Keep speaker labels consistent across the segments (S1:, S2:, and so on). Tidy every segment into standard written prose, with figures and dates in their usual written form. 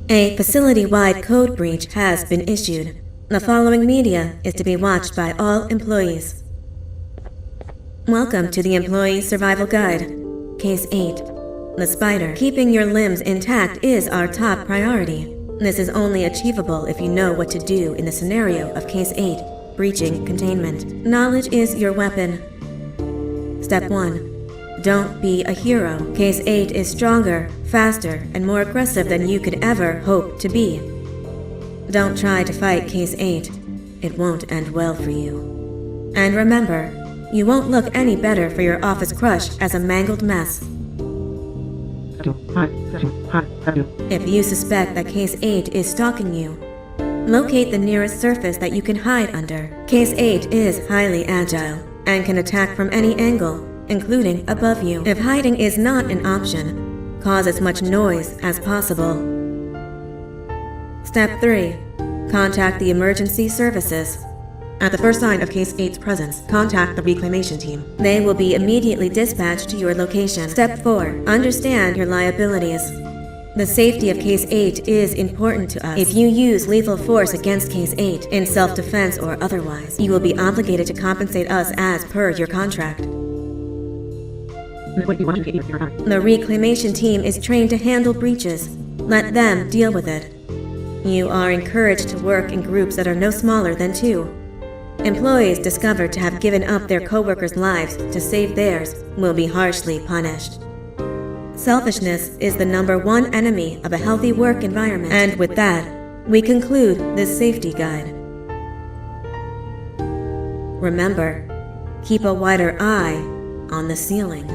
S1: A facility-wide code breach has been issued. The following media is to be watched by all employees. Welcome to the Employee Survival Guide. Case 8. The spider. Keeping your limbs intact is our top priority. This is only achievable if you know what to do in the scenario of Case 8, breaching containment. Knowledge is your weapon. Step 1. Don't be a hero. Case 8 is stronger, faster, and more aggressive than you could ever hope to be. Don't try to fight Case 8. It won't end well for you. And remember, you won't look any better for your office crush as a mangled mess. If you suspect that Case 8 is stalking you, locate the nearest surface that you can hide under. Case 8 is highly agile and can attack from any angle, including above you. If hiding is not an option, cause as much noise as possible. Step 3. Contact the emergency services. At the first sign of Case 8's presence, contact the reclamation team. They will be immediately dispatched to your location. Step 4. Understand your liabilities. The safety of Case 8 is important to us. If you use lethal force against Case 8, in self-defense or otherwise, you will be obligated to compensate us as per your contract. The reclamation team is trained to handle breaches. Let them deal with it. You are encouraged to work in groups that are no smaller than 2. Employees discovered to have given up their co-workers' lives to save theirs will be harshly punished. Selfishness is the #1 enemy of a healthy work environment. And with that, we conclude this safety guide. Remember, keep a wider eye on the ceiling.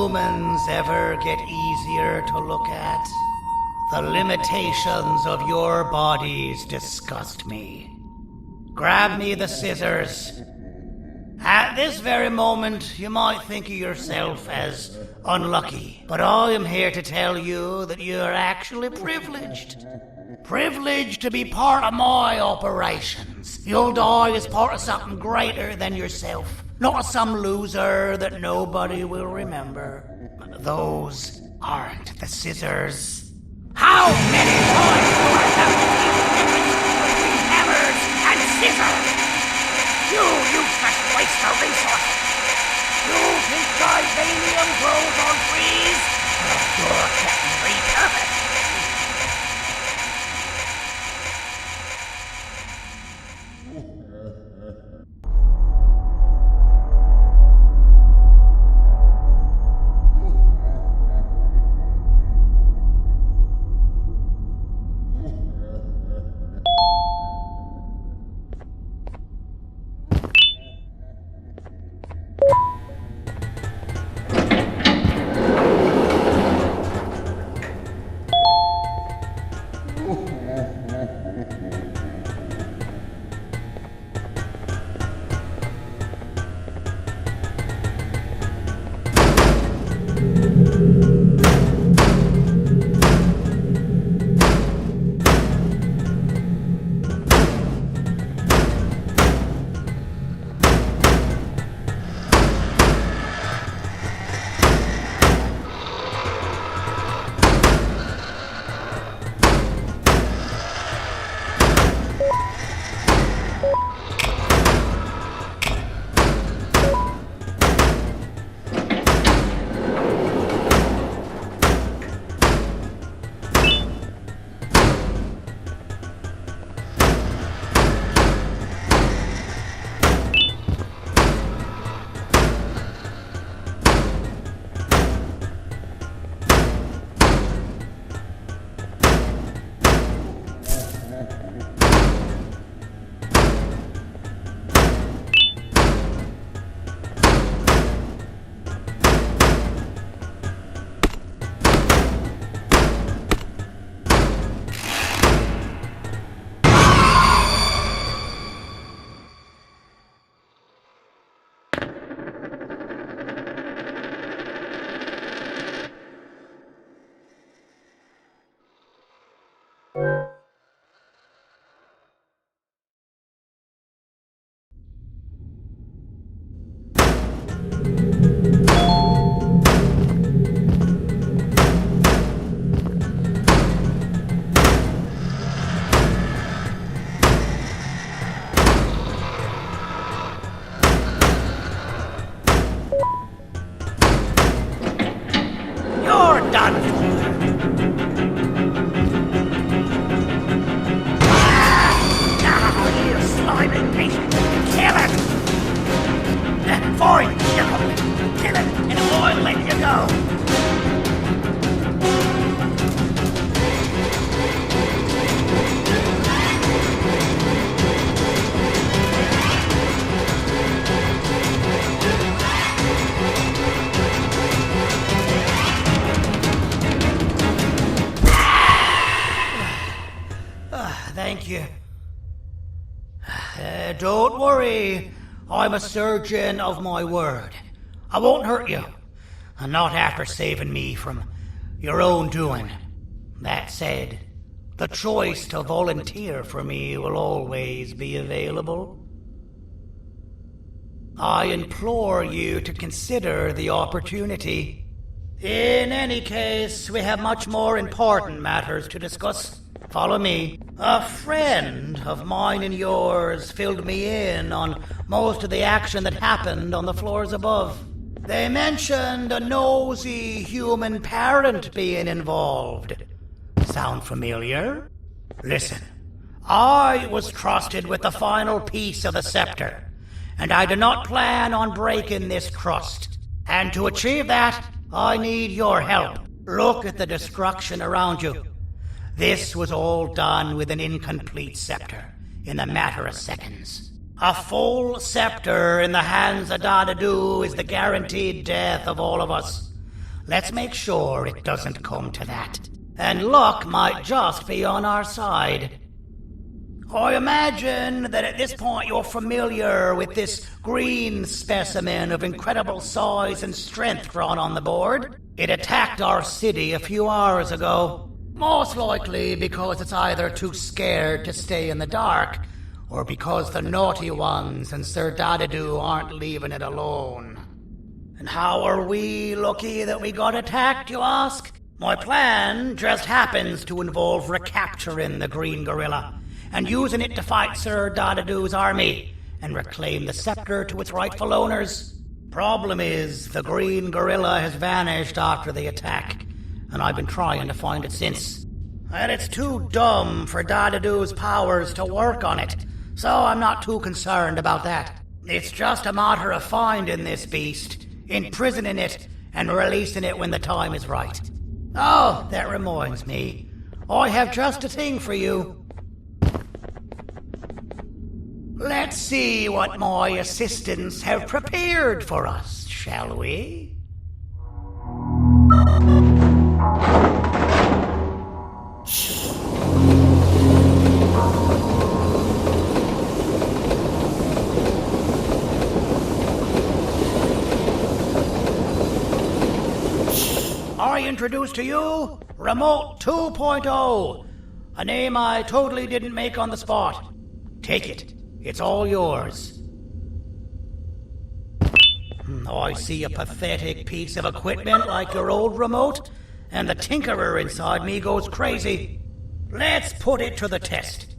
S2: humans ever get easier to look at? The limitations of your bodies disgust me. Grab me the scissors. At this very moment, you might think of yourself as unlucky, but I am here to tell you that you're actually privileged. Privileged to be part of my operations. You'll die as part of something greater than yourself, not as some loser that nobody will remember. Those aren't the scissors. How many times do I have to keep the difference between hammers and scissors? You useless waste of resources! You think titanium grows on trees? You're getting repurposed! Thank you. Don't worry. I'm a surgeon of my word. I won't hurt you. And not after saving me from your own doing. That said, the choice to volunteer for me will always be available. I implore you to consider the opportunity. In any case, we have much more important matters to discuss. Follow me. A friend of mine and yours filled me in on most of the action that happened on the floors above. They mentioned a nosy human parent being involved. Sound familiar? Listen, I was trusted with the final piece of the scepter, and I do not plan on breaking this trust. And to achieve that, I need your help. Look at the destruction around you. This was all done with an incomplete scepter, in a matter of seconds. A full scepter in the hands of Dadadu is the guaranteed death of all of us. Let's make sure it doesn't come to that. And luck might just be on our side. I imagine that at this point you're familiar with this green specimen of incredible size and strength drawn on the board. It attacked our city a few hours ago. Most likely because it's either too scared to stay in the dark, or because the naughty ones and Sir Dadadu aren't leaving it alone. And how are we lucky that we got attacked, you ask? My plan just happens to involve recapturing the green gorilla and using it to fight Sir Dadadu's army and reclaim the scepter to its rightful owners. Problem is, the green gorilla has vanished after the attack, and I've been trying to find it since. And it's too dumb for Dadadu's powers to work on it, so I'm not too concerned about that. It's just a matter of finding this beast, imprisoning it, and releasing it when the time is right. Oh, that reminds me. I have just a thing for you. Let's see what my assistants have prepared for us, shall we? I introduce to you Remote 2.0, a name I totally didn't make on the spot. Take it. It's all yours. I see a pathetic piece of equipment like your old remote, and the tinkerer inside me goes crazy. Let's put it to the test.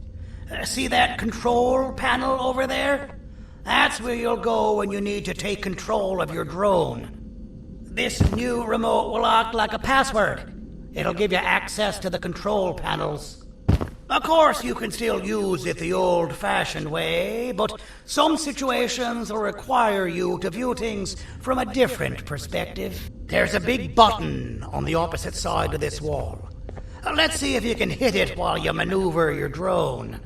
S2: See that control panel over there? That's where you'll go when you need to take control of your drone. This new remote will act like a password. It'll give you access to the control panels. Of course, you can still use it the old-fashioned way, but some situations will require you to view things from a different perspective. There's a big button on the opposite side of this wall. Let's see if you can hit it while you maneuver your drone.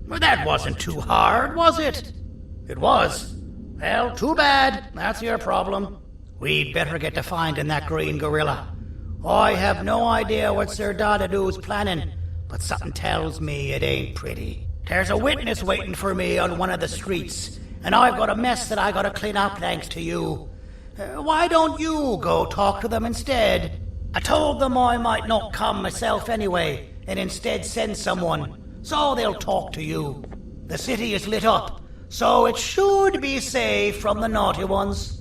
S2: Well, that wasn't too hard, was it? It was. Well, too bad. That's your problem. We'd better get to finding that green gorilla. I have no idea what Sir Dadadu's planning, but something tells me it ain't pretty. There's a witness waiting for me on one of the streets, and I've got a mess that I gotta clean up thanks to you. Why don't you go talk to them instead? I told them I might not come myself anyway, and instead send someone, so they'll talk to you. The city is lit up, so it should be safe from the naughty ones.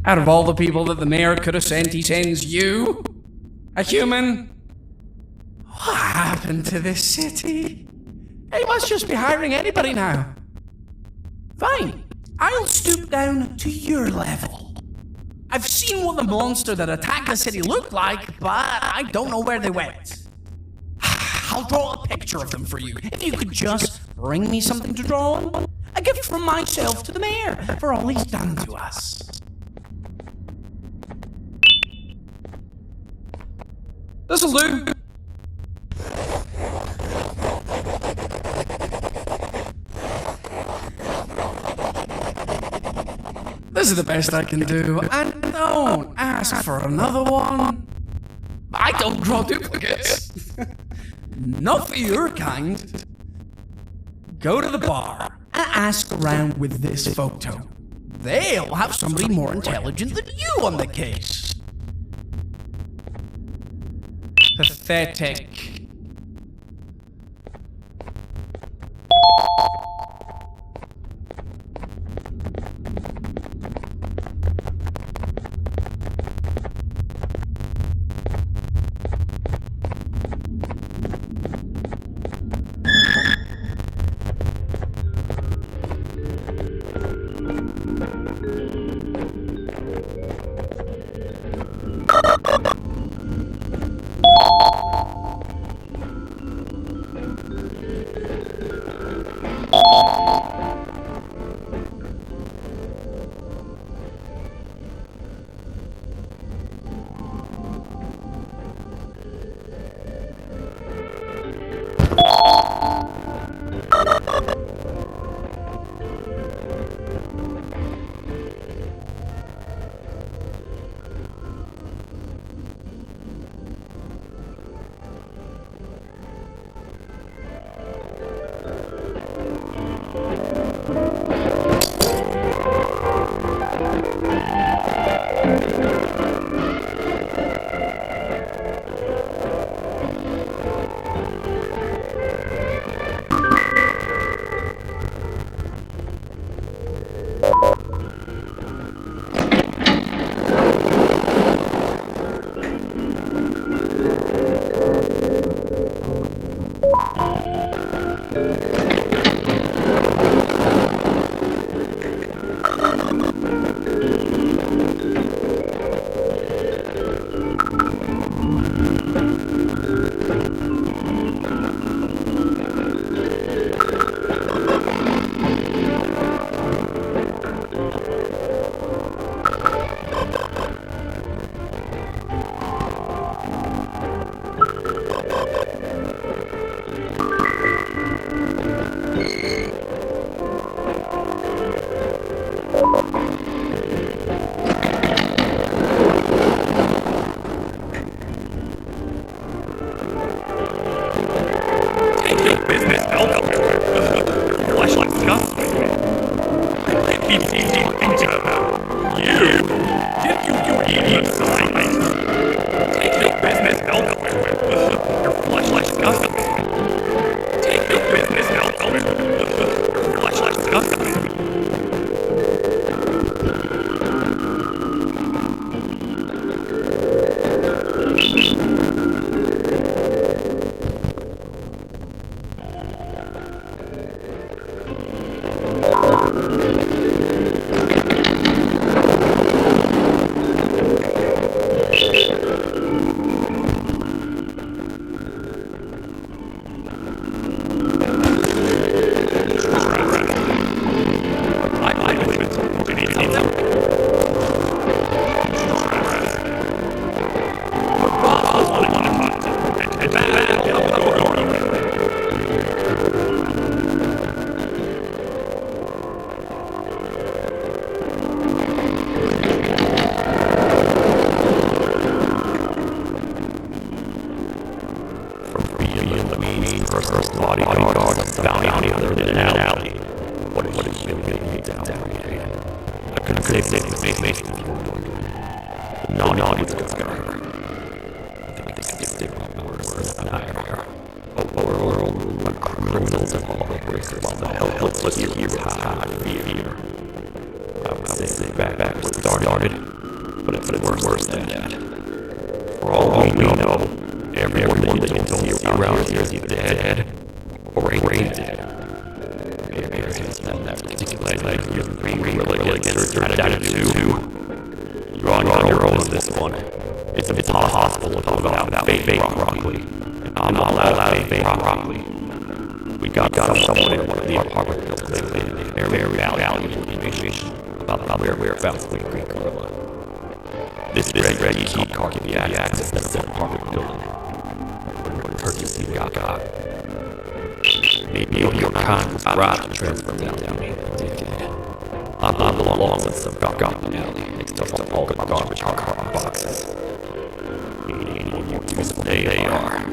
S3: Out of all the people that the mayor could have sent, he sends you? A human? What happened to this city? He must just be hiring anybody now. Fine, I'll stoop down to your level. I've seen what the monster that attacked the city looked like, but I don't know where they went. I'll draw a picture of them for you, if you could just bring me something to draw on. A gift from myself to the mayor, for all he's done to us. This'll do. This is the best I can do, and don't ask for another one. I don't draw duplicates. Not for your kind. Go to the bar and ask around with this photo. They'll have somebody more intelligent than you on the case. Pathetic.
S4: Let's get you out of here. I would say back where it started. But it's worse than that. For all we know, everyone that you don't see around here is either dead or ain't dead. Americans that particular like you're really against her attitude. You're on your own with this one. It's impossible to go without fake broccoli. And I'm not allowed to fake broccoli. We got someone in one of the apartment buildings. They're very valuable information about whereabouts we Greek gorilla. This red key card can be accessed to the apartment building. Courtesy got. Maybe your con's garage transfer down here. I'm along with some Garten alley next to all the garbage car boxes. They are.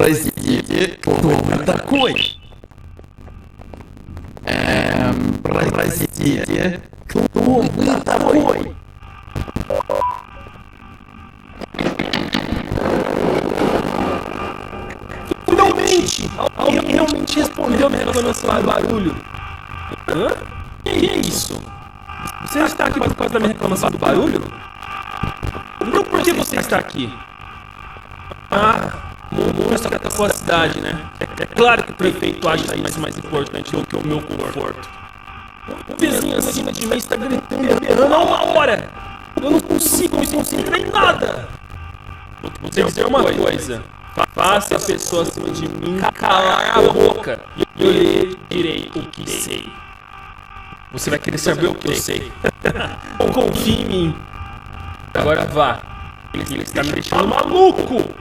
S5: Простите, кто вы такой? Простите, кто вы такой? Finalmente! Alguém realmente respondeu a minha reclamação do barulho. Hã? Que é isso? Você está aqui por causa da minha reclamação do barulho? Então por que você está aqui? Essa atacou a cidade, né? É claro que o prefeito acha isso mais importante do que o meu conforto. O vizinho acima de mim está gritando e berrando há uma hora. Eu não consigo me concentrar em nada. Vou te dizer uma coisa. Faça a pessoa acima de mim calar a boca e eu lhe direi o que sei. Você vai querer saber o que eu sei. Confie em mim. Agora vá. Ele está me deixando maluco.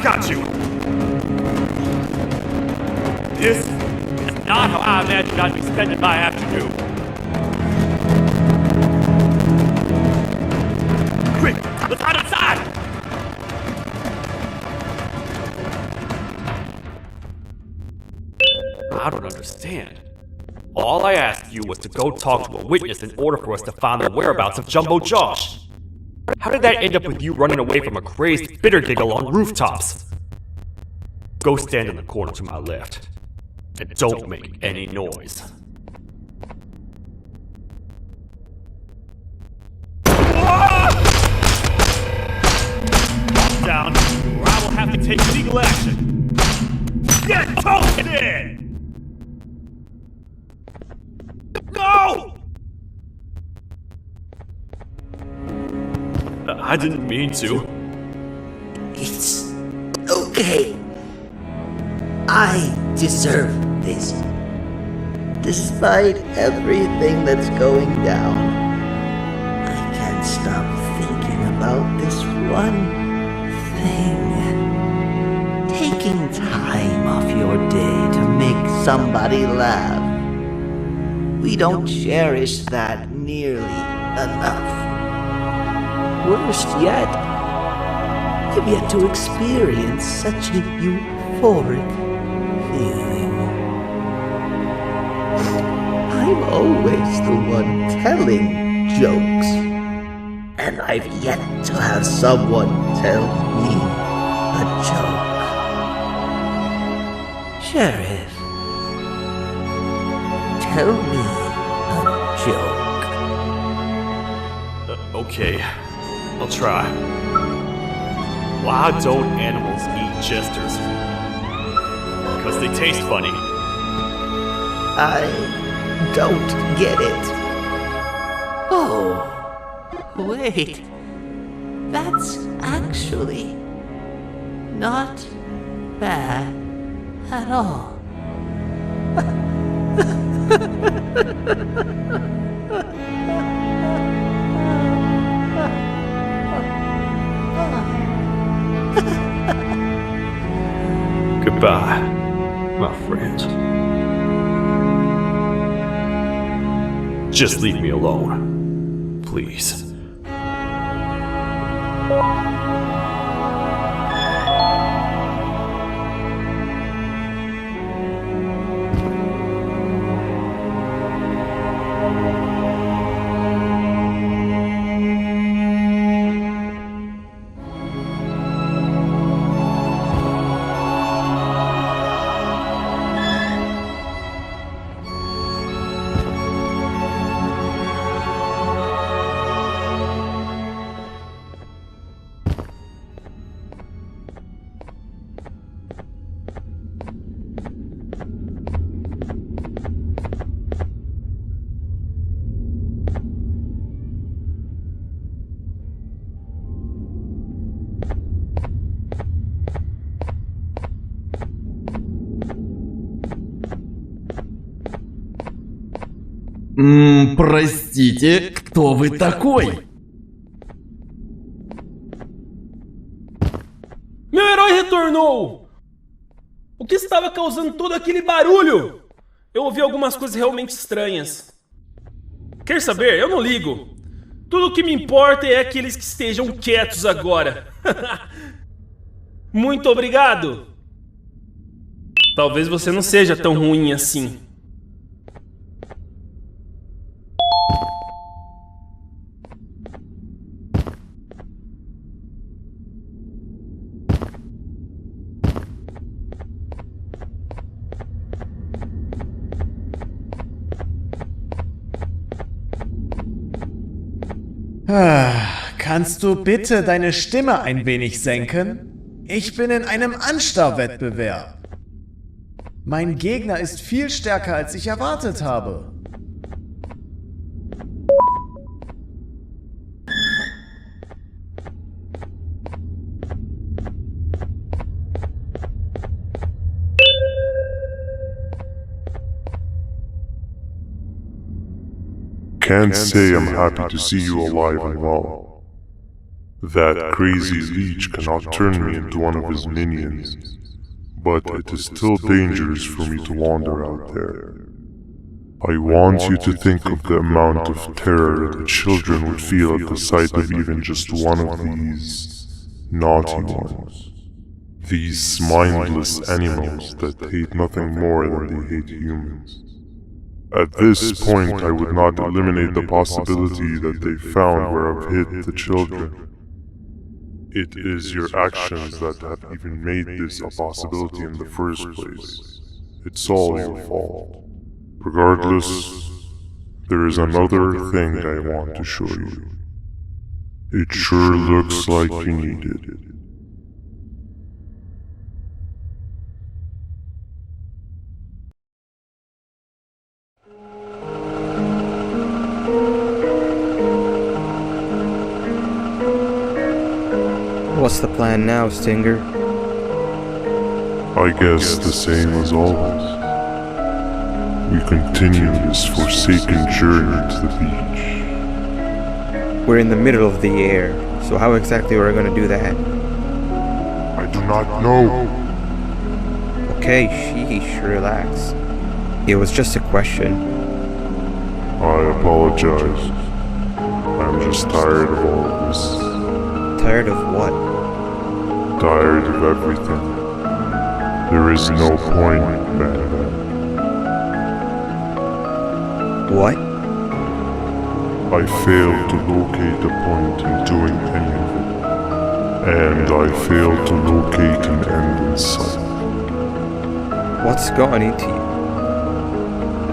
S4: Got you! This is not how I imagined I'd be spending my afternoon. Quick, let's hide outside! I don't understand. All I asked you was to go talk to a witness in order for us to find the whereabouts of Jumbo Josh. How did that end up with you running away from a crazed bitter giggle on rooftops? Go stand in the corner to my left. And don't make any noise. Calm down, or I will have to take legal action. Get toasted! No! I didn't mean to.
S6: It's okay. I deserve this. Despite everything that's going down, I can't stop thinking about this one thing. Taking time off your day to make somebody laugh. We don't cherish that nearly enough. Worse yet, I've yet to experience such a euphoric feeling. I'm always the one telling jokes, and I've yet to have someone tell me a joke. Sheriff, tell me a joke.
S4: Okay, I'll try. Why don't animals eat jesters? Because they taste funny.
S6: I don't get it. Oh, wait. That's actually not bad at all.
S4: Goodbye, my friend. Just leave me alone, please.
S7: Простите, кто вы такой?
S5: Meu herói retornou! O que estava causando todo aquele barulho? Eu ouvi algumas coisas realmente estranhas. Quer saber? Eu não ligo. Tudo o que me importa é que eles que estejam quietos agora. Muito obrigado! Talvez você não seja tão ruim assim.
S7: Kannst du bitte deine Stimme ein wenig senken? Ich bin in einem Anstarrwettbewerb. Mein Gegner ist viel stärker, als ich erwartet habe.
S8: Can't say I'm happy to see you alive and well. That crazy leech cannot turn me into one of his minions, but it is still dangerous for me to wander out there. I want you to think of the amount of terror that children would feel at the sight of even just one of these naughty ones. These mindless animals that hate nothing more than they hate humans. At this point, I would not eliminate the possibility that they found where I've hid the children. It is your actions that have even made this a possibility in the first place. It's all your fault. Regardless, there is another thing I want to show you. It sure looks like you need it.
S9: What's the plan now, Stinger?
S8: I guess the same as always. We continue this forsaken journey to the beach.
S9: We're in the middle of the air, so how exactly are we going to do that?
S8: I do not know.
S9: Okay, sheesh, relax. It was just a question.
S8: I apologize. I'm just tired of all of this.
S9: Tired of what?
S8: tired of everything. There is no point, Banban.
S9: What?
S8: I failed to locate a point in doing any of it. And I failed to locate an end in sight.
S9: What's gone into you?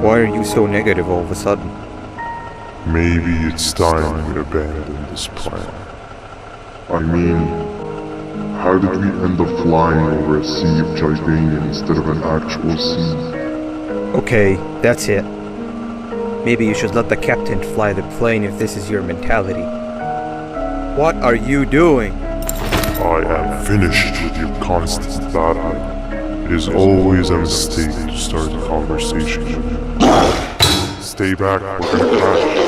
S9: Why are you so negative all of a sudden?
S8: Maybe it's time we abandon this plan.
S10: I mean, how did we end up flying over a sea of Jivania instead of an actual sea?
S9: Okay, that's it. Maybe you should let the captain fly the plane if this is your mentality. What are you doing?
S8: I am finished with your constant battling. It is always a mistake to start a conversation. Stay back, we're gonna crash.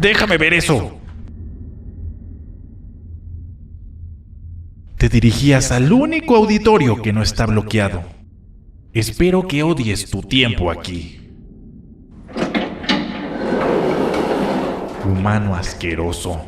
S11: ¡Déjame ver eso! Te dirigías al único auditorio que no está bloqueado. Espero que odies tu tiempo aquí. Humano asqueroso.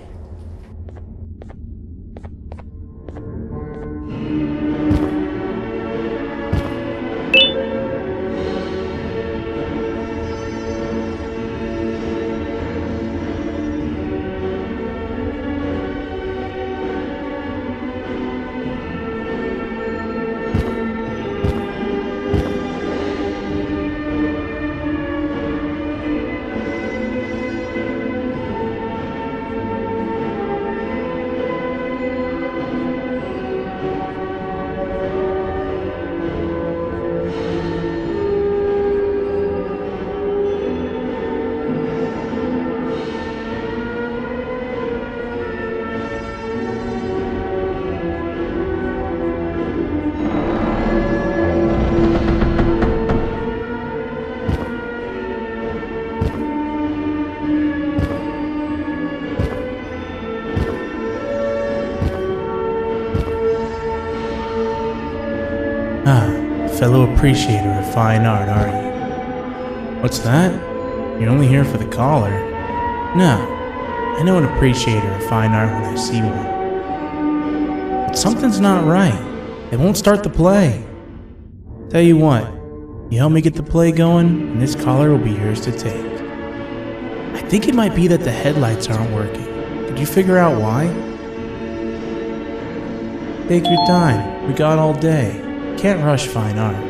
S12: Fellow appreciator of fine art, are you? What's that? You're only here for the collar? No, I know an appreciator of fine art when I see one. But something's not right. They won't start the play. Tell you what, you help me get the play going, and this collar will be yours to take. I think it might be that the headlights aren't working. Did you figure out why? Take your time. We got all day. Can't rush fine art.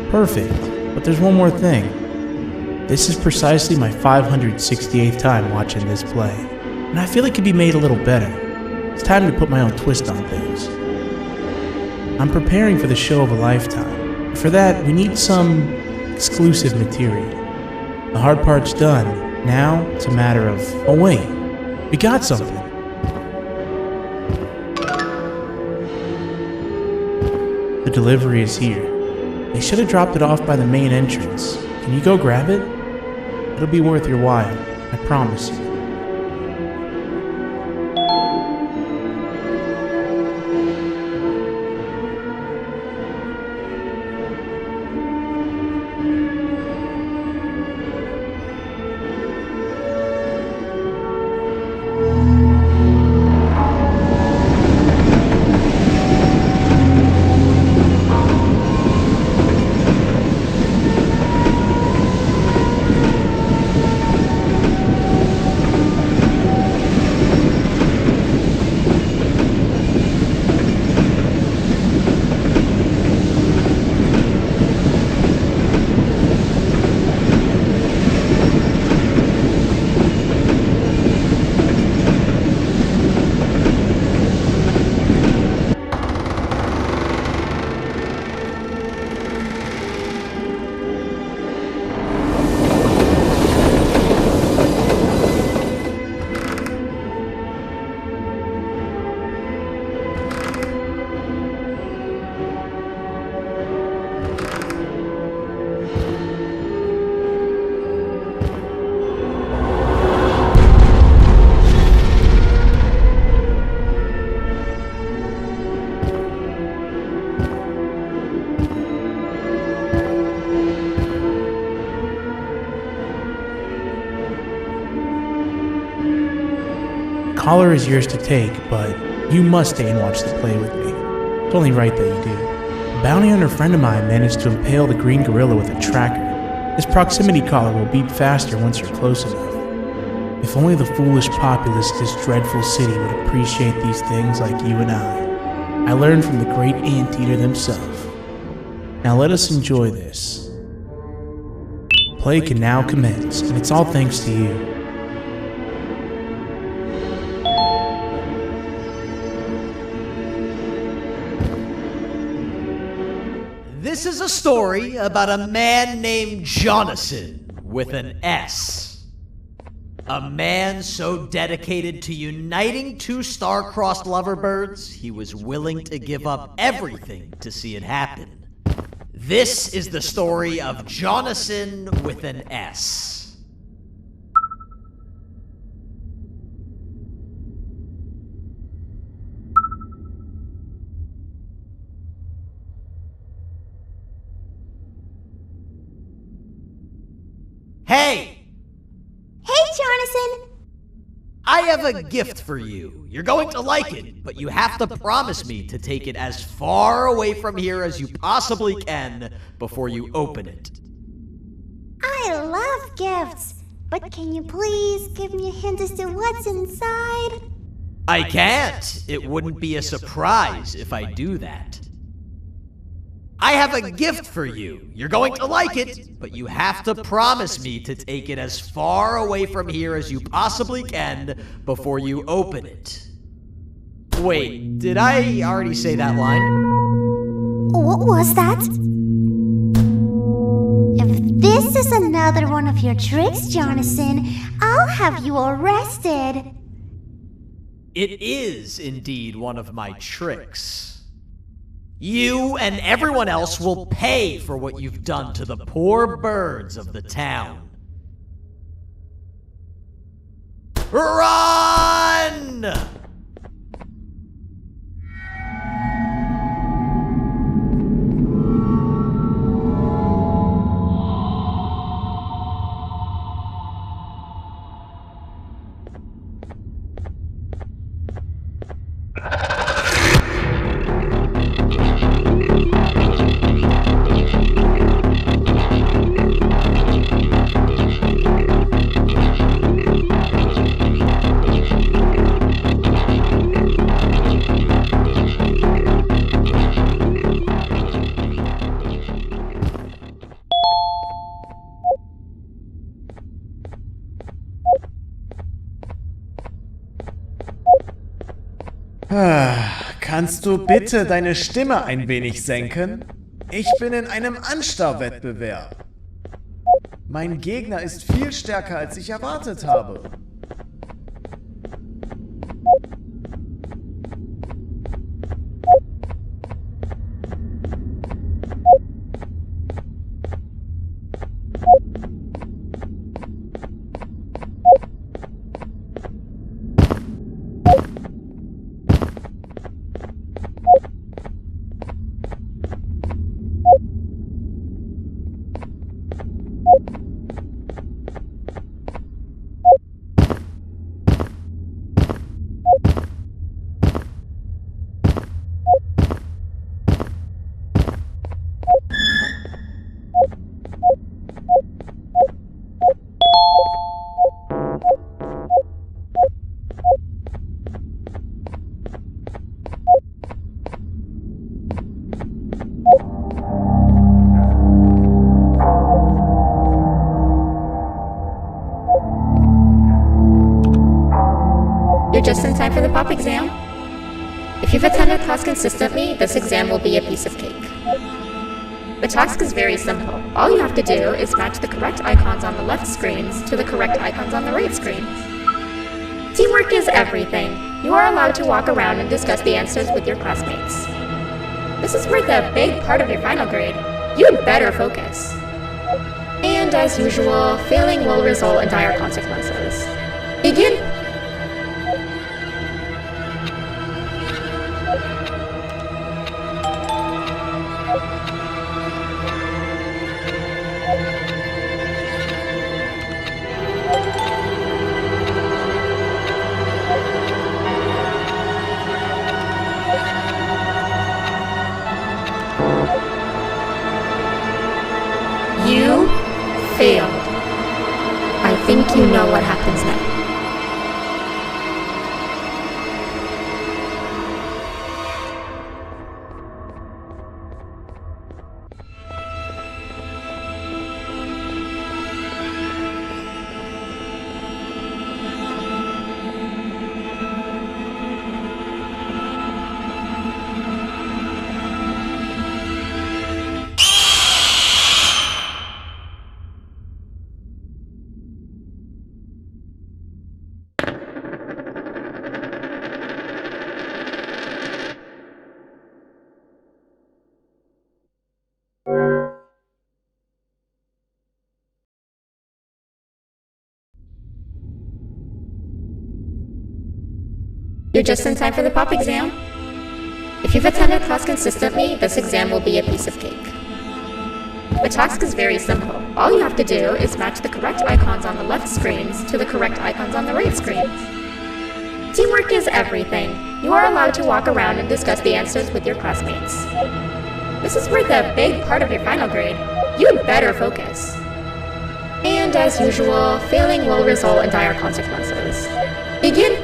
S12: Perfect, but there's one more thing. This is precisely my 568th time watching this play, and I feel it could be made a little better. It's time to put my own twist on things. I'm preparing for the show of a lifetime. For that, we need some exclusive material. The hard part's done. Now, it's a matter of, oh wait, we got something. The delivery is here. They should have dropped it off by the main entrance. Can you go grab it? It'll be worth your while, I promise you. Collar is yours to take, but you must stay and watch the play with me. It's only right that you do. A bounty hunter friend of mine managed to impale the green gorilla with a tracker. This proximity collar will beep faster once you're close enough. If only the foolish populace of this dreadful city would appreciate these things like you and I. I learned from the great anteater himself. Now let us enjoy this. Play can now commence, and it's all thanks to you.
S2: This is a story about a man named Jonathan with an S. A man so dedicated to uniting two star-crossed loverbirds, he was willing to give up everything to see it happen. This is the story of Jonathan with an S. Hey!
S13: Hey, Jonathan!
S2: I have a gift for you. You're going to like it, but you have to promise me to take it as far away from here as you possibly can before you open it.
S13: I love gifts, but can you please give me a hint as to what's inside?
S2: I can't. It wouldn't be a surprise if I do that. I have a gift for you. You're going to like it, but you have to promise me to take it as far away from here as you possibly can before you open it. Wait, did I already say that line?
S13: What was that? If this is another one of your tricks, Jonathan, I'll have you arrested.
S2: It is indeed one of my tricks. You and everyone else will pay for what you've done to the poor birds of the town. Run!
S7: Kannst du bitte deine Stimme ein wenig senken? Ich bin in einem Anstarrwettbewerb. Mein Gegner ist viel stärker, als ich erwartet habe.
S14: You're just in time for the pop exam. If you've attended class consistently, this exam will be a piece of cake. The task is very simple. All you have to do is match the correct icons on the left screens to the correct icons on the right screens. Teamwork is everything. You are allowed to walk around and discuss the answers with your classmates. This is worth a big part of your final grade. You'd better focus. And as usual, failing will result in dire consequences. Begin. You failed. I think you know what happens next. You're just in time for the pop exam. If you've attended class consistently, this exam will be a piece of cake. The task is very simple. All you have to do is match the correct icons on the left screens to the correct icons on the right screens. Teamwork is everything. You are allowed to walk around and discuss the answers with your classmates. This is worth a big part of your final grade. You'd better focus. And as usual, failing will result in dire consequences. Begin.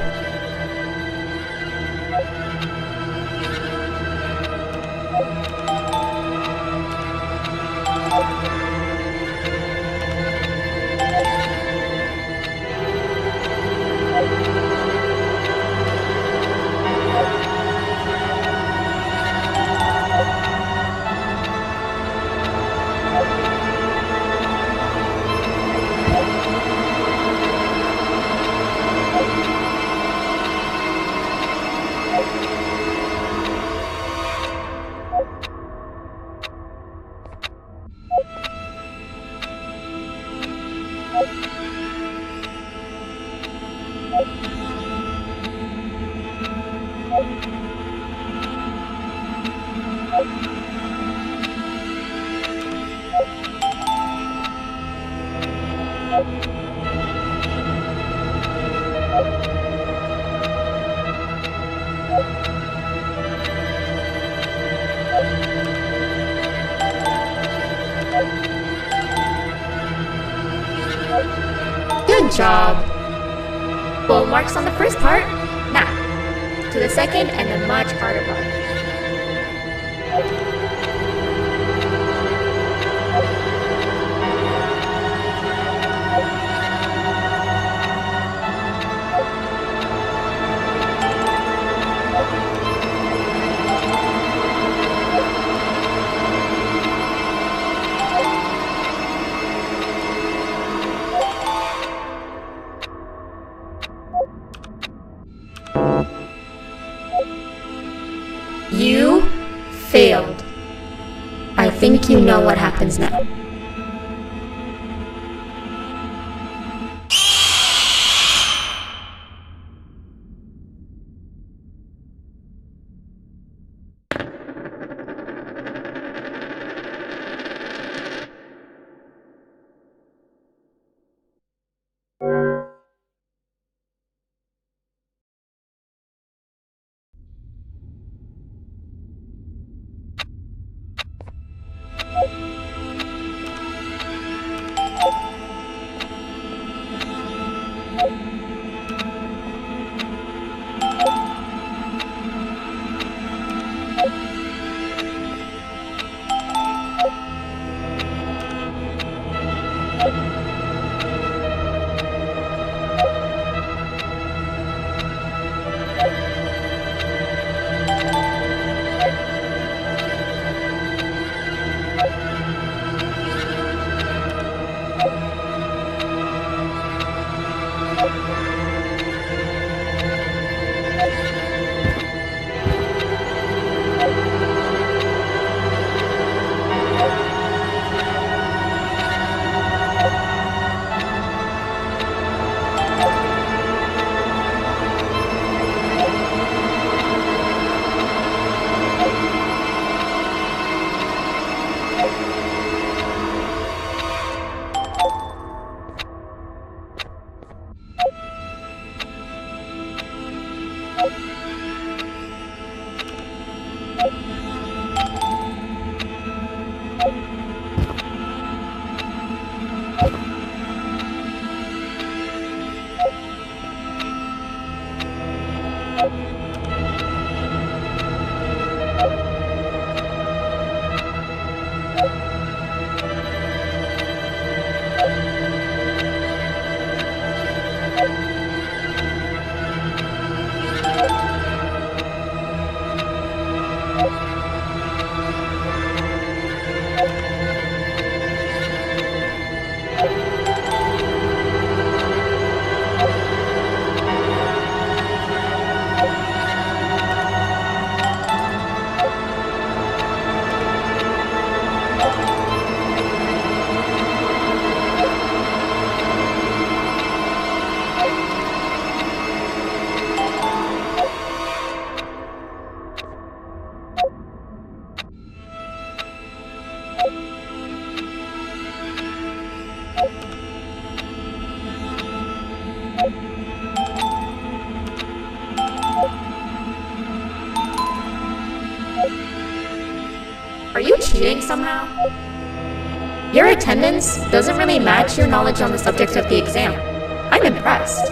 S14: Good job. Full marks on the first part. Now, to the second and the much harder part. failed. I think you know what happens now. Are you cheating somehow? Your attendance doesn't really match your knowledge on the subject of the exam. I'm impressed.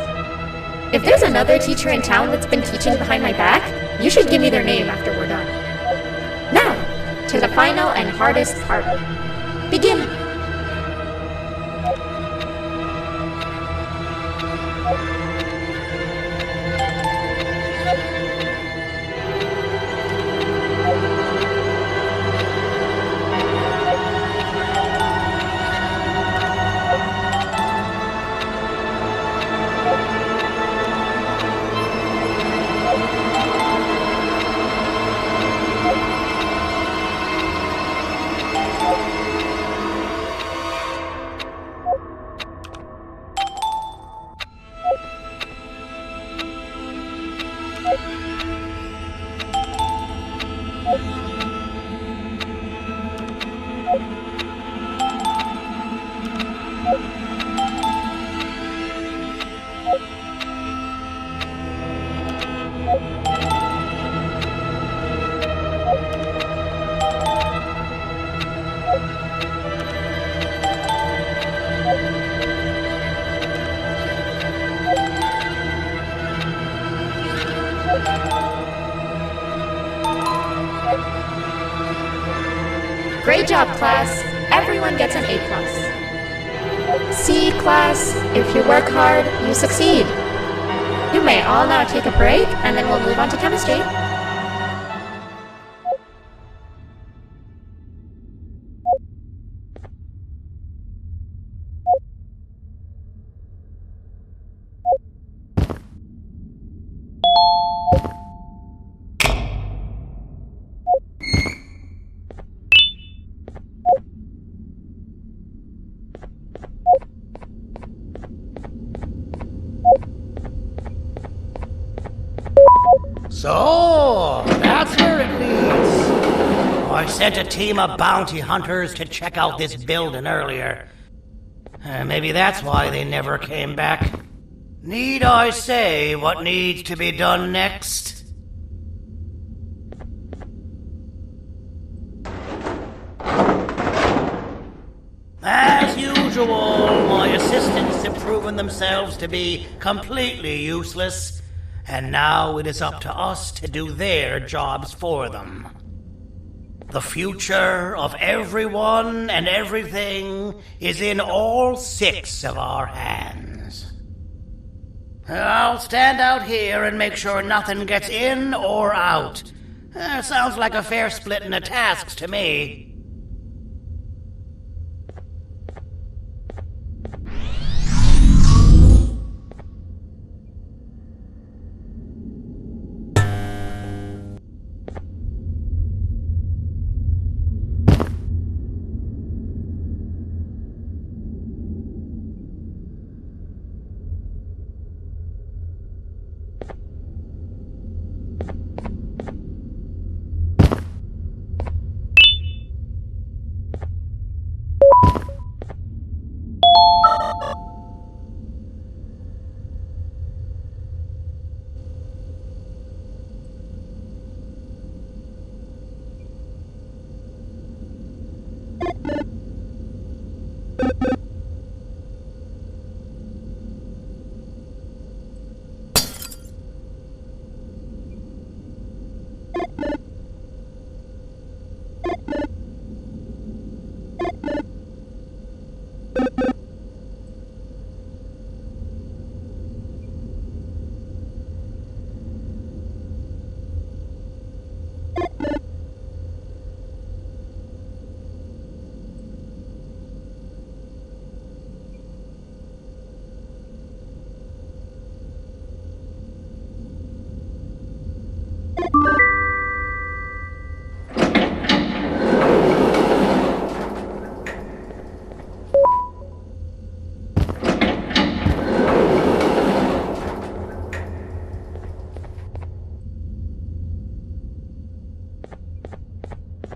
S14: If there's another teacher in town that's been teaching behind my back, you should give me their name after we're done. Now, to the final and hardest part. Begin. Great job, class. Everyone gets an A+. See, class, if you work hard, you succeed. You may all now take a break, and then we'll move on to chemistry.
S2: So, that's where it leads. I sent a team of bounty hunters to check out this building earlier. Maybe that's why they never came back. Need I say what needs to be done next? As usual, my assistants have proven themselves to be completely useless, and now it is up to us to do their jobs for them. The future of everyone and everything is in all 6 of our hands. I'll stand out here and make sure nothing gets in or out. Sounds like a fair splitting of tasks to me.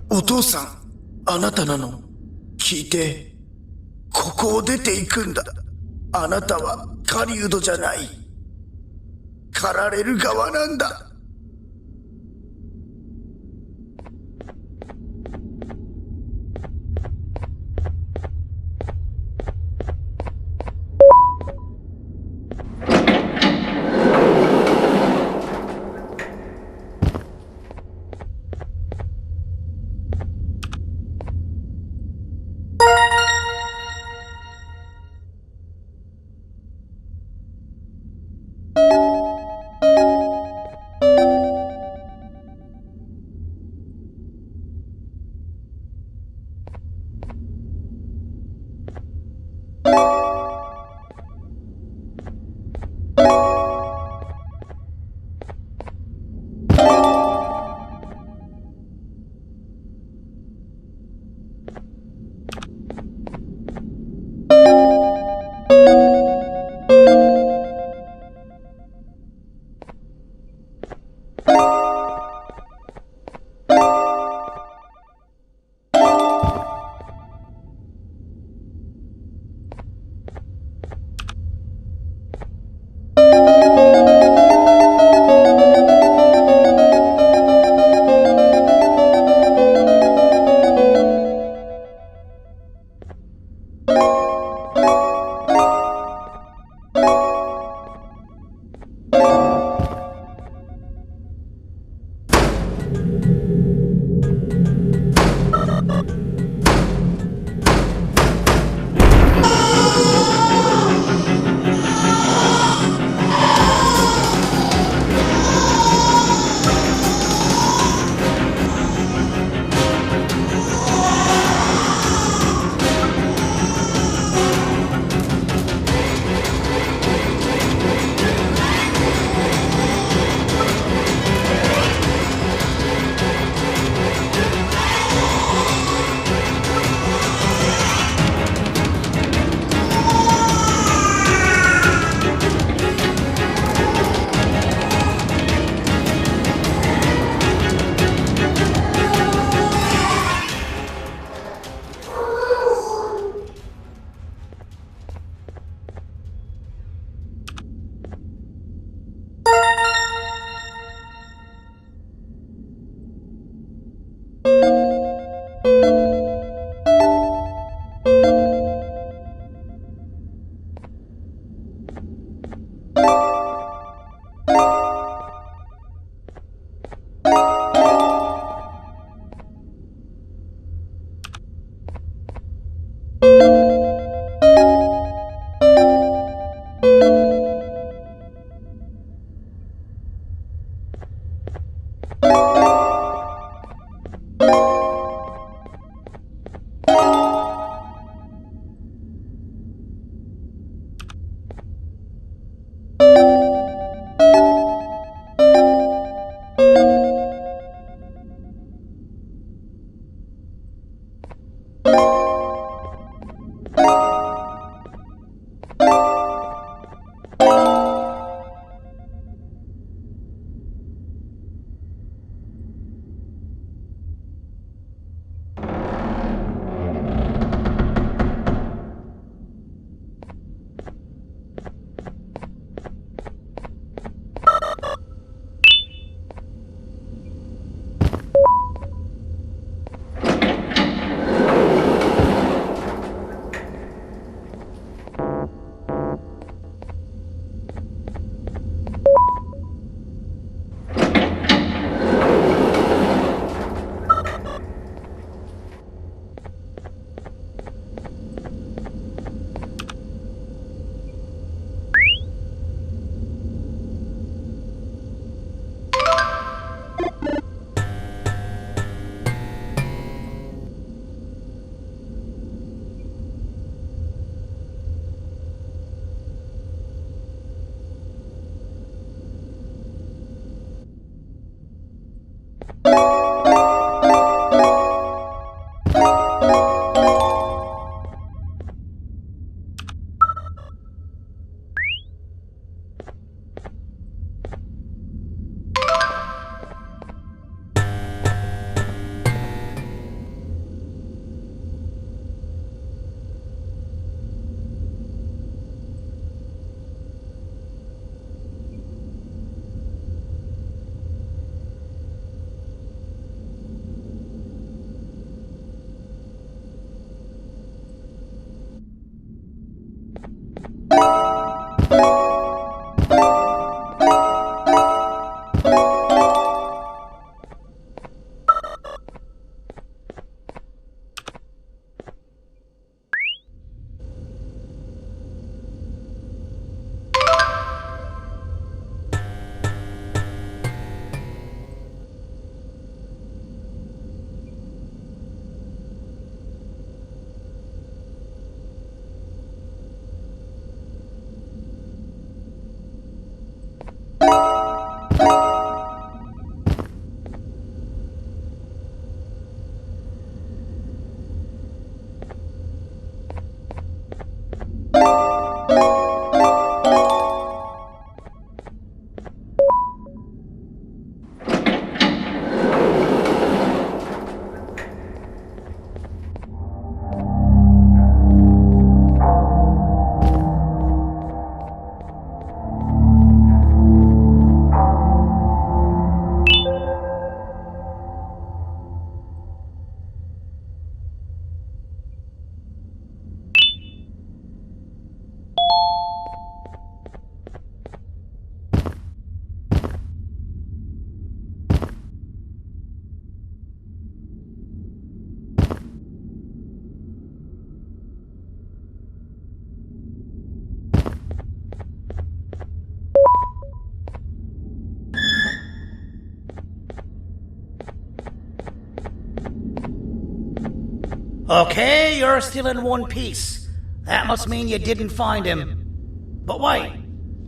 S15: お父さん、あなたなの？聞いて。ここを出ていくんだ。あなたは狩人じゃない。狩られる側なんだ。
S2: Okay, you're still in one piece. That must mean you didn't find him. But wait,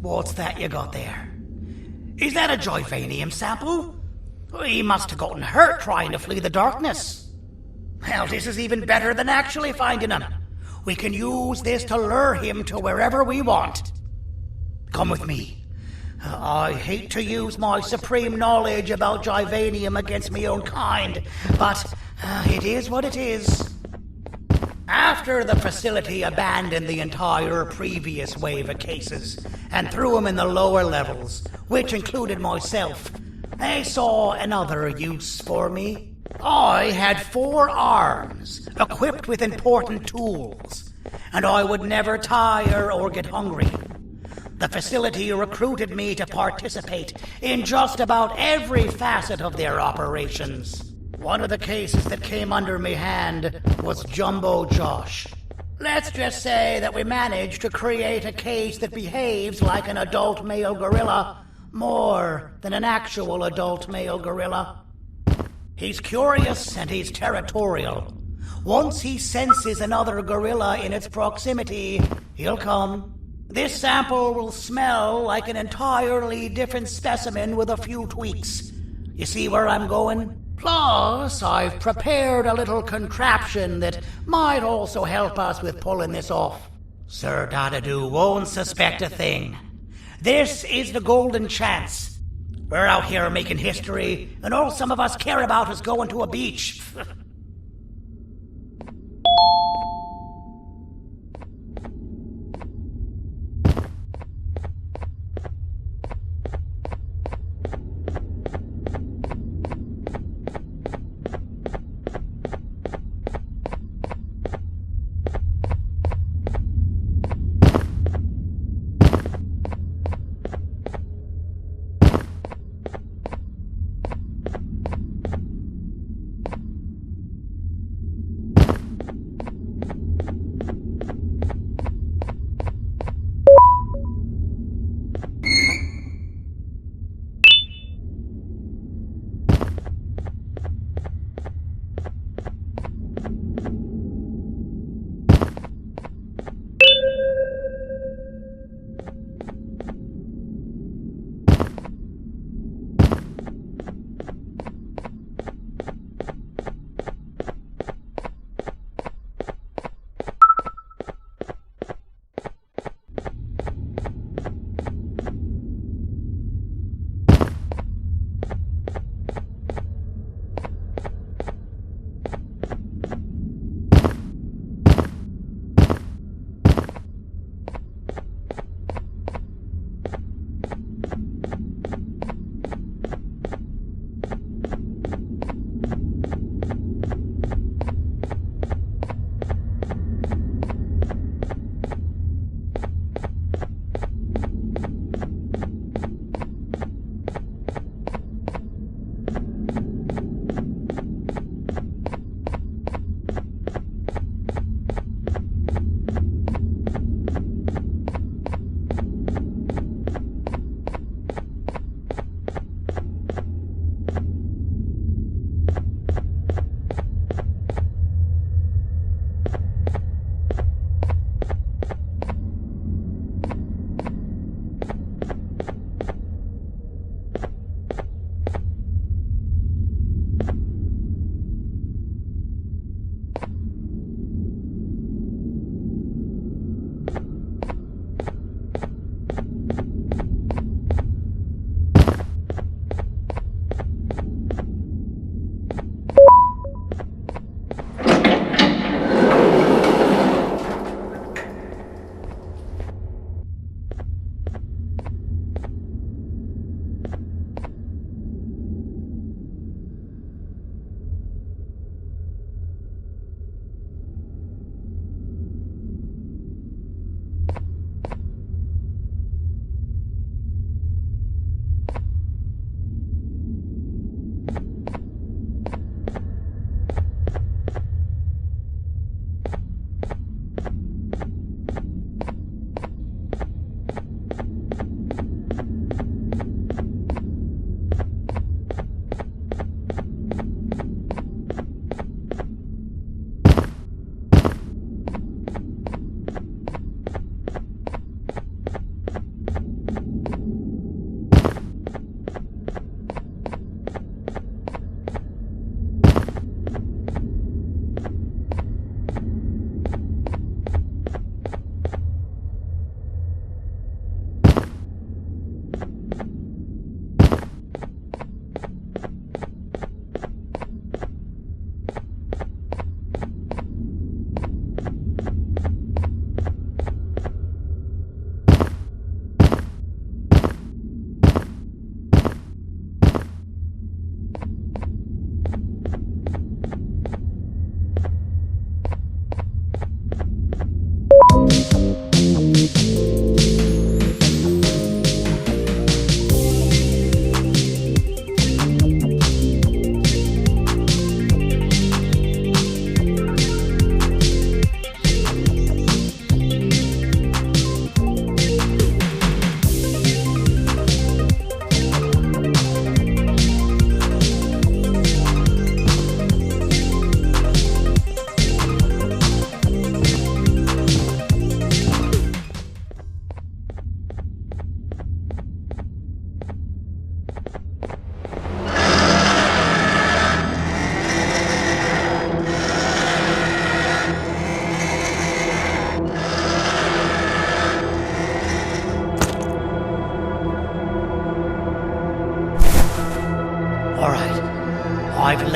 S2: what's that you got there? Is that a Joyvanium sample? He must have gotten hurt trying to flee the darkness. Well, this is even better than actually finding him. We can use this to lure him to wherever we want. Come with me. I hate to use my supreme knowledge about Joyvanium against my own kind, but it is what it is. After the facility abandoned the entire previous wave of cases and threw them in the lower levels, which included myself, they saw another use for me. I had 4 arms, equipped with important tools, and I would never tire or get hungry. The facility recruited me to participate in just about every facet of their operations. One of the cases that came under me hand was Jumbo Josh. Let's just say that we managed to create a case that behaves like an adult male gorilla, more than an actual adult male gorilla. He's curious and he's territorial. Once he senses another gorilla in its proximity, he'll come. This sample will smell like an entirely different specimen with a few tweaks. You see where I'm going? Plus, I've prepared a little contraption that might also help us with pulling this off. Sir Dadadoo won't suspect a thing. This is the golden chance. We're out here making history, and all some of us care about is going to a beach.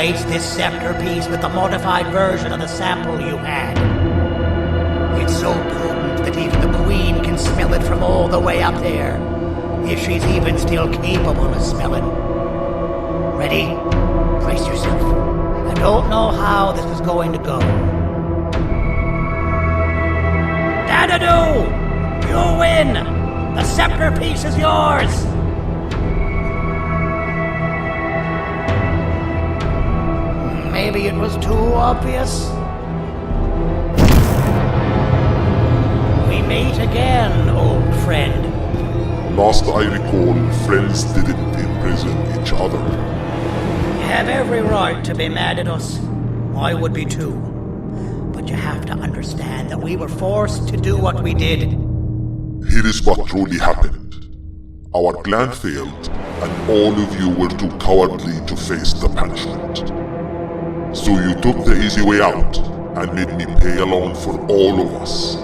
S2: replace this scepter piece with the modified version of the sample you had. It's so potent that even the Queen can smell it from all the way up there, if she's even still capable of smelling. Ready? Brace yourself. I don't know how this is going to go. Dadadoo! You win! The scepter piece is yours! Maybe it was too obvious. We meet again, old friend.
S10: Last I recall, friends didn't imprison each other.
S2: You have every right to be mad at us. I would be too. But you have to understand that we were forced to do what we did.
S10: Here is what truly happened. Our plan failed, and all of you were too cowardly to face the punishment. So you took the easy way out, and made me pay alone for all of us.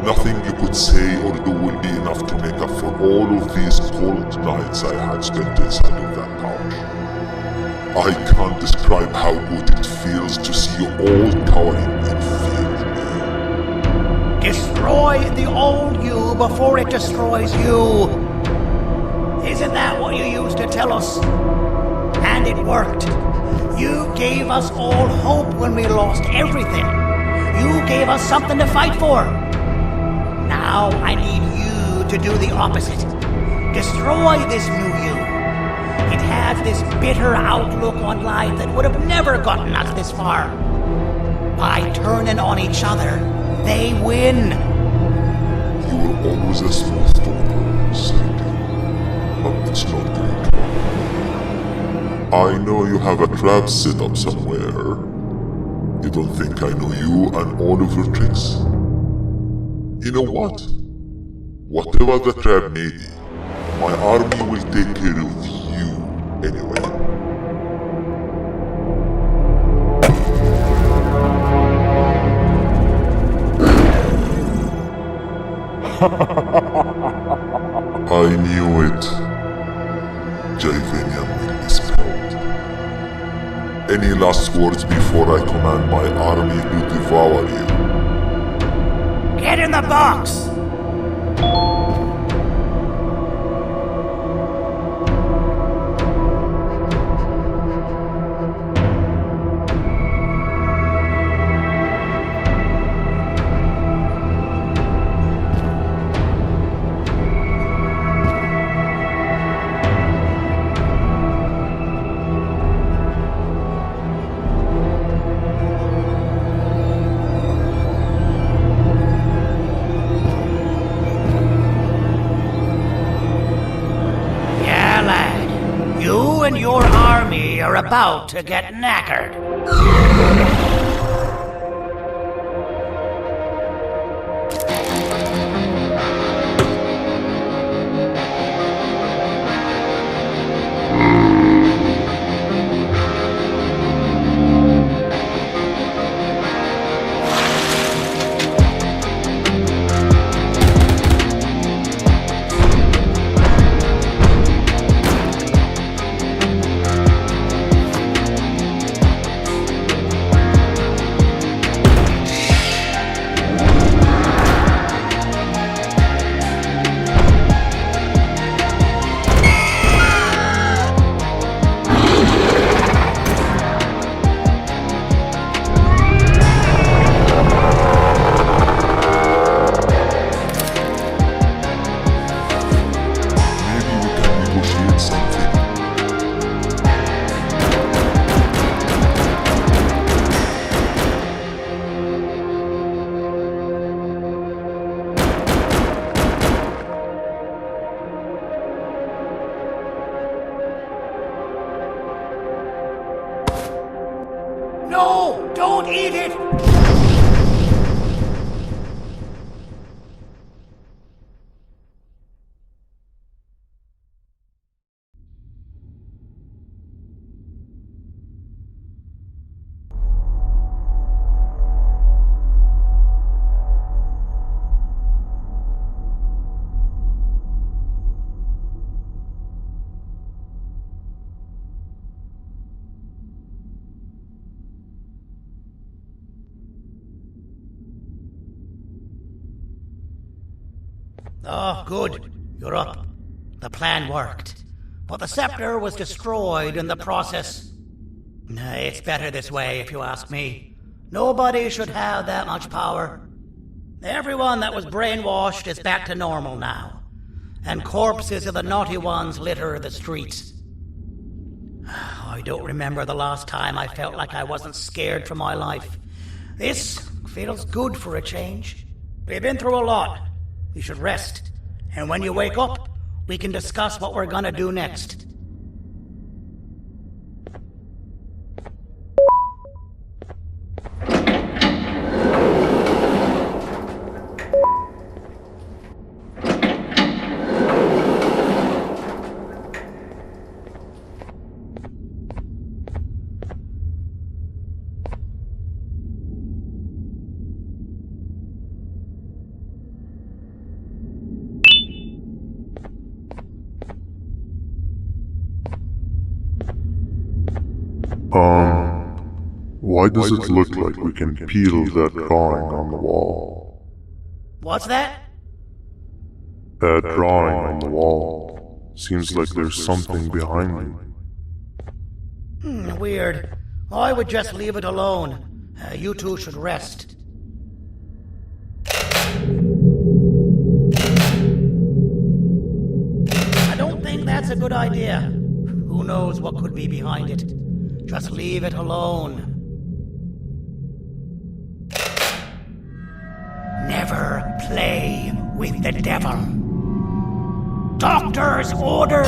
S10: Nothing you could say or do will be enough to make up for all of these cold nights I had spent inside of that pouch. I can't describe how good it feels to see you all cowering in fear of me.
S2: Destroy the old you before it destroys you. Isn't that what you used to tell us? And it worked. You gave us all hope when we lost everything. You gave us something to fight for. Now I need you to do the opposite. Destroy this new you. It has this bitter outlook on life that would have never gotten us this far. By turning on each other, they win.
S10: You were always a smooth talker, Sadie. But it's not going to work. I know you have a trap set up somewhere. You don't think I know you and all of your tricks? You know what? Whatever the trap may be, my army will take care of you anyway. I knew it. Javanian will be spelled. Any last words before I command my army to devour you?
S2: Get in the box! About to get knackered. No! Don't eat it! Oh, good. You're up. The plan worked. But the scepter was destroyed in the process. It's better this way, if you ask me. Nobody should have that much power. Everyone that was brainwashed is back to normal now. And corpses of the naughty ones litter the streets. I don't remember the last time I felt like I wasn't scared for my life. This feels good for a change. We've been through a lot. You should rest. And when you wake up, we can discuss what we're gonna do next.
S8: Why does it look like we can peel that drawing on the wall?
S2: What's that?
S8: That drawing on the wall. Seems like there's something behind it.
S2: Weird. I would just leave it alone. You two should rest. I don't think that's a good idea. Who knows what could be behind it? Just leave it alone. Never play with the devil. Doctor's orders!